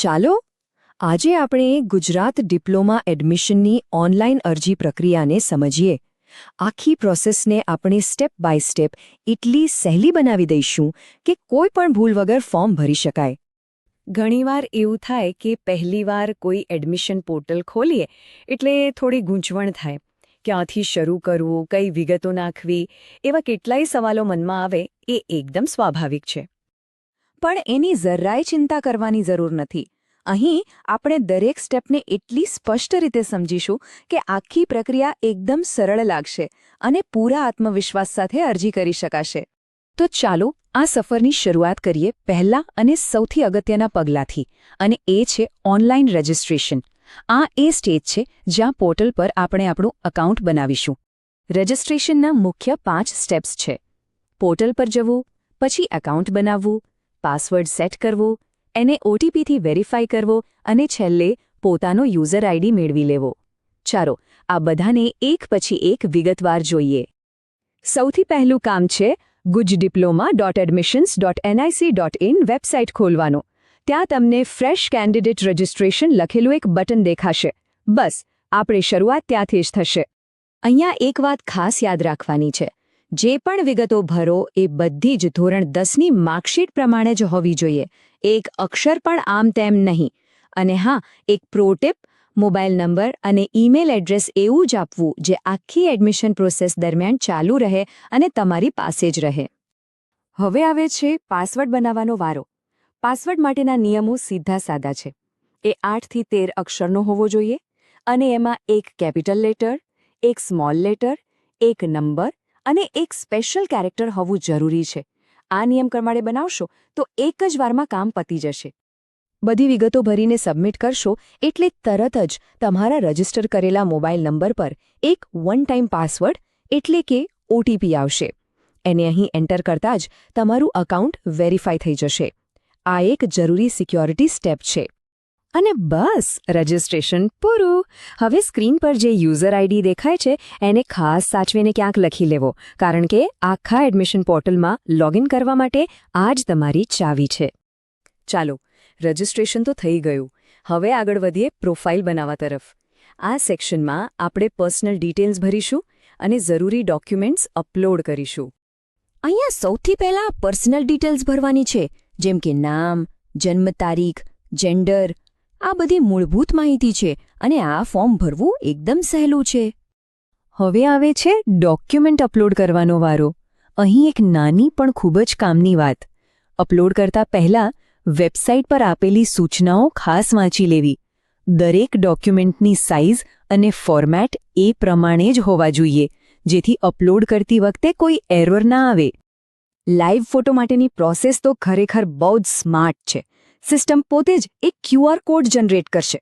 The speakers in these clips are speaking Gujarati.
ચાલો આજે આપણે ગુજરાત ડિપ્લોમા એડમિશનની ઓનલાઈન અરજી પ્રક્રિયાને સમજીએ. આખી પ્રોસેસને આપણે સ્ટેપ બાય સ્ટેપ એટલી સહેલી બનાવી દઈશું કે કોઈ પણ ભૂલ વગર ફોર્મ ભરી શકાય. ઘણીવાર એવું થાય કે પહેલીવાર કોઈ એડમિશન પોર્ટલ ખોલીએ એટલે થોડી ગૂંચવણ થાય. ક્યાંથી શરૂ કરવું, કઈ વિગતો નાખવી, એવા કેટલાય સવાલો મનમાં આવે એ એકદમ સ્વાભાવિક છે. પણ એની જરાય ચિંતા કરવાની જરૂર નથી. અહીં આપણે દરેક સ્ટેપને એટલી સ્પષ્ટ રીતે સમજીશું કે આખી પ્રક્રિયા એકદમ સરળ લાગશે અને પૂરા આત્મવિશ્વાસ સાથે અરજી કરી શકાશે. તો ચાલો આ સફરની શરૂઆત કરીએ પહેલા અને સૌથી અગત્યના પગલાંથી, અને એ છે ઓનલાઈન રજિસ્ટ્રેશન. આ એ સ્ટેજ છે જ્યાં પોર્ટલ પર આપણે આપણું એકાઉન્ટ બનાવીશું. રજિસ્ટ્રેશનના મુખ્ય 5 સ્ટેપ્સ છે. પોર્ટલ પર જવું, પછી એકાઉન્ટ બનાવવું, પાસવર્ડ સેટ કરવો, એને ઓટીપીથી વેરીફાઈ કરવો અને છેલ્લે પોતાનો યુઝર આઈડી મેળવી લેવો. ચાલો આ બધાને એક પછી એક વિગતવાર જોઈએ. સૌથી પહેલું કામ છે gujdiploma.admissions.nic.in વેબસાઇટ ખોલવાનો. ત્યાં તમને ફ્રેશ કેન્ડિડેટ રજિસ્ટ્રેશન લખેલું એક બટન દેખાશે. બસ આપણે શરૂઆત ત્યાંથી જ થશે. અહીંયા એક વાત ખાસ યાદ રાખવાની છે. જે પણ વિગતો ભરો એ બધી જ ધોરણ 10ની માર્કશીટ પ્રમાણે જ હોવી જોઈએ. એક અક્ષર પણ આમ તેમ નહીં. અને હા, એક પ્રો ટિપ, મોબાઈલ નંબર અને ઈમેલ એડ્રેસ એવું જ આપવું જે આખી એડમિશન પ્રોસેસ દરમિયાન ચાલુ રહે અને તમારી પાસે જ રહે. હવે આવે છે પાસવર્ડ બનાવવાનો વારો. પાસવર્ડ માટેના નિયમો સીધા સાદા છે. એ 8 થી 13 અક્ષરનો હોવો જોઈએ અને એમાં એક કેપિટલ લેટર, એક સ્મોલ લેટર, એક નંબર અને એક સ્પેશિયલ કેરેક્ટર હોવું જરૂરી છે. આ નિયમ પ્રમાણે બનાવશો તો એક જ વારમાં કામ પતી જશે. બધી વિગતો ભરીને સબમિટ કરશો એટલે તરત જ તમારા રજિસ્ટર કરેલા મોબાઈલ નંબર પર એક વન ટાઈમ પાસવર્ડ એટલે કે ઓટીપી આવશે. એને અહીં એન્ટર કરતાં જ તમારું એકાઉન્ટ વેરીફાઈ થઈ જશે. આ એક જરૂરી સિક્યોરિટી સ્ટેપ છે. અને બસ રજિસ્ટ્રેશન પૂરું. હવે સ્ક્રીન પર જે યુઝર આઈડી દેખાય છે એને ખાસ સાચવીને ક્યાંક લખી લેવો, કારણ કે આખા એડમિશન પોર્ટલમાં લોગિન કરવા માટે આ જ તમારી ચાવી છે. ચાલો રજિસ્ટ્રેશન તો થઈ ગયું. હવે આગળ વધીએ પ્રોફાઇલ બનાવવા તરફ. આ સેક્શનમાં આપણે પર્સનલ ડિટેલ્સ ભરીશું અને જરૂરી ડોક્યુમેન્ટ્સ અપલોડ કરીશું. અહીંયા સૌથી પહેલાં પર્સનલ ડિટેલ્સ ભરવાની છે, જેમ કે નામ, જન્મ તારીખ, જેન્ડર. આ બધી મૂળભૂત માહિતી છે અને આ ફોર્મ ભરવું એકદમ સહેલું છે. હવે આવે છે ડોક્યુમેન્ટ અપલોડ કરવાનો વારો. અહીં એક નાની પણ ખૂબ જ કામની વાત. અપલોડ કરતા પહેલાં વેબસાઇટ પર આપેલી સૂચનાઓ ખાસ વાંચી લેવી. દરેક ડોક્યુમેન્ટની સાઇઝ અને ફોર્મેટ એ પ્રમાણે જ હોવા જોઈએ, જેથી અપલોડ કરતી વખતે કોઈ એરર ના આવે. લાઇવ ફોટો માટેની પ્રોસેસ તો ખરેખર બહુ જ સ્માર્ટ છે. સિસ્ટમ પોતે જ એક QR કોડ જનરેટ કરશે.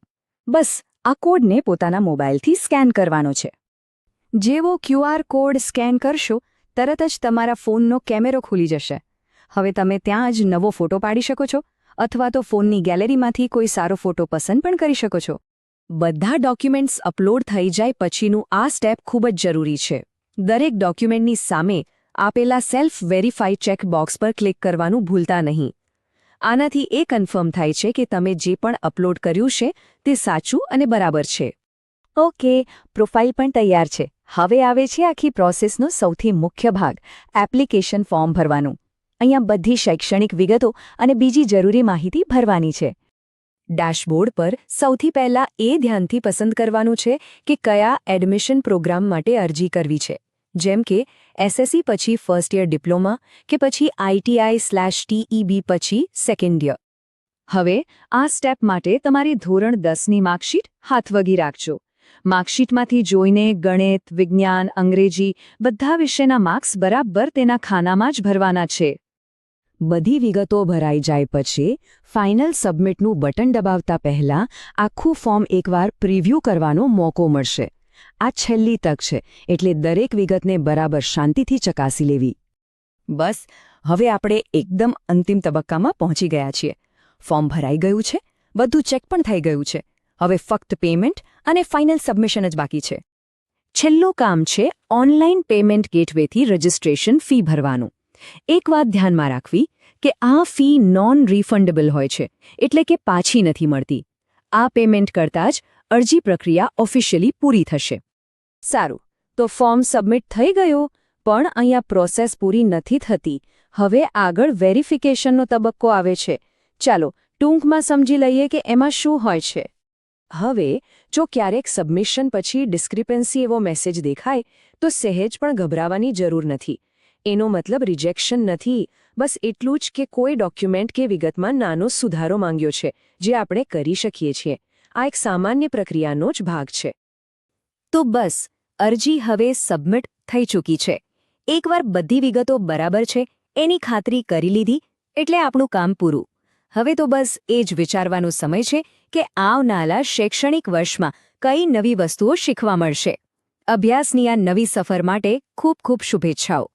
બસ આ કોડને પોતાના મોબાઈલથી સ્કેન કરવાનો છે. જેવો QR કોડ સ્કેન કરશો તરત જ તમારા ફોનનો કેમેરો ખુલી જશે. હવે તમે ત્યાં જ નવો ફોટો પાડી શકો છો અથવા તો ફોનની ગેલેરીમાંથી કોઈ સારો ફોટો પસંદ પણ કરી શકો છો. બધા ડોક્યુમેન્ટ્સ અપલોડ થઈ જાય પછીનું આ સ્ટેપ ખૂબ જ જરૂરી છે. દરેક ડોક્યુમેન્ટની સામે આપેલા સેલ્ફ વેરીફાઈ ચેક બોક્સ પર ક્લિક કરવાનું ભૂલતા નહીં. આનાથી એ કન્ફર્મ થાય છે કે તમે જે પણ અપલોડ કર્યું છે તે સાચું અને બરાબર છે. ઓકે, પ્રોફાઇલ પણ તૈયાર છે. હવે આવે છે આખી પ્રોસેસનો સૌથી મુખ્ય ભાગ, એપ્લિકેશન ફોર્મ ભરવાનું. અહીંયા બધી શૈક્ષણિક વિગતો અને બીજી જરૂરી માહિતી ભરવાની છે. ડેશબોર્ડ પર સૌથી પહેલાં એ ધ્યાનથી પસંદ કરવાનું છે કે કયા એડમિશન પ્રોગ્રામ માટે અરજી કરવી છે, જેમ કે SSC પછી ફર્સ્ટ યર ડિપ્લોમા કે પછી ITI/TEB પછી સેકન્ડ યર. હવે આ સ્ટેપ માટે તમારી ધોરણ 10ની માર્કશીટ હાથવગી રાખજો. માર્કશીટમાંથી જોઈને ગણિત, વિજ્ઞાન, અંગ્રેજી બધા વિષયના માર્ક્સ બરાબર તેના ખાનામાં જ ભરવાના છે. બધી વિગતો ભરાઈ જાય પછી ફાઇનલ સબમિટનું બટન દબાવતા પહેલાં આખું ફોર્મ એકવાર પ્રિવ્યૂ કરવાનો મોકો મળશે. આ છેલ્લી તક છે, એટલે દરેક વિગતને બરાબર શાંતિથી ચકાસી લેવી. બસ હવે આપણે એકદમ અંતિમ તબક્કામાં પહોંચી ગયા છીએ. ફોર્મ ભરાઈ ગયું છે, બધું ચેક પણ થઈ ગયું છે. હવે ફક્ત પેમેન્ટ અને ફાઇનલ સબમિશન જ બાકી છે. છેલ્લું કામ છે ઓનલાઈન પેમેન્ટ ગેટવેથી રજિસ્ટ્રેશન ફી ભરવાનું. એક વાત ધ્યાનમાં રાખવી કે આ ફી નોન રિફંડેબલ હોય છે, એટલે કે પાછી નથી મળતી. આ પેમેન્ટ કરતાં જ અરજી પ્રક્રિયા ઓફિશિયલી પૂરી થશે. સારું, તો ફોર્મ સબમિટ થઈ ગયું, પણ અહીંયા પ્રોસેસ પૂરી નથી થતી. હવે આગળ વેરિફિકેશનનો તબક્કો આવે છે. ચાલો ટૂંકમાં સમજી લઈએ કે એમાં શું હોય છે. હવે જો ક્યારેક સબમિશન પછી ડિસ્ક્રિપન્સી એવો મેસેજ દેખાય તો સહેજ પણ ગભરાવાની જરૂર નથી. એનો મતલબ રિજેક્શન નથી, બસ એટલું જ કે કોઈ ડોક્યુમેન્ટ કે વિગતમાં નાનો સુધારો માંગ્યો છે, જે આપણે કરી શકીએ છીએ. આ એક સામાન્ય પ્રક્રિયાનો જ ભાગ છે. તો બસ અરજી હવે સબમિટ થઈ ચૂકી છે. એકવાર બધી વિગતો બરાબર છે એની ખાતરી કરી લીધી એટલે આપણું કામ પૂરું. હવે તો બસ એ જ વિચારવાનો સમય છે કે આવનારા શૈક્ષણિક વર્ષમાં કઈ નવી વસ્તુઓ શીખવા મળશે. અભ્યાસની આ નવી સફર માટે ખૂબ ખૂબ શુભેચ્છાઓ.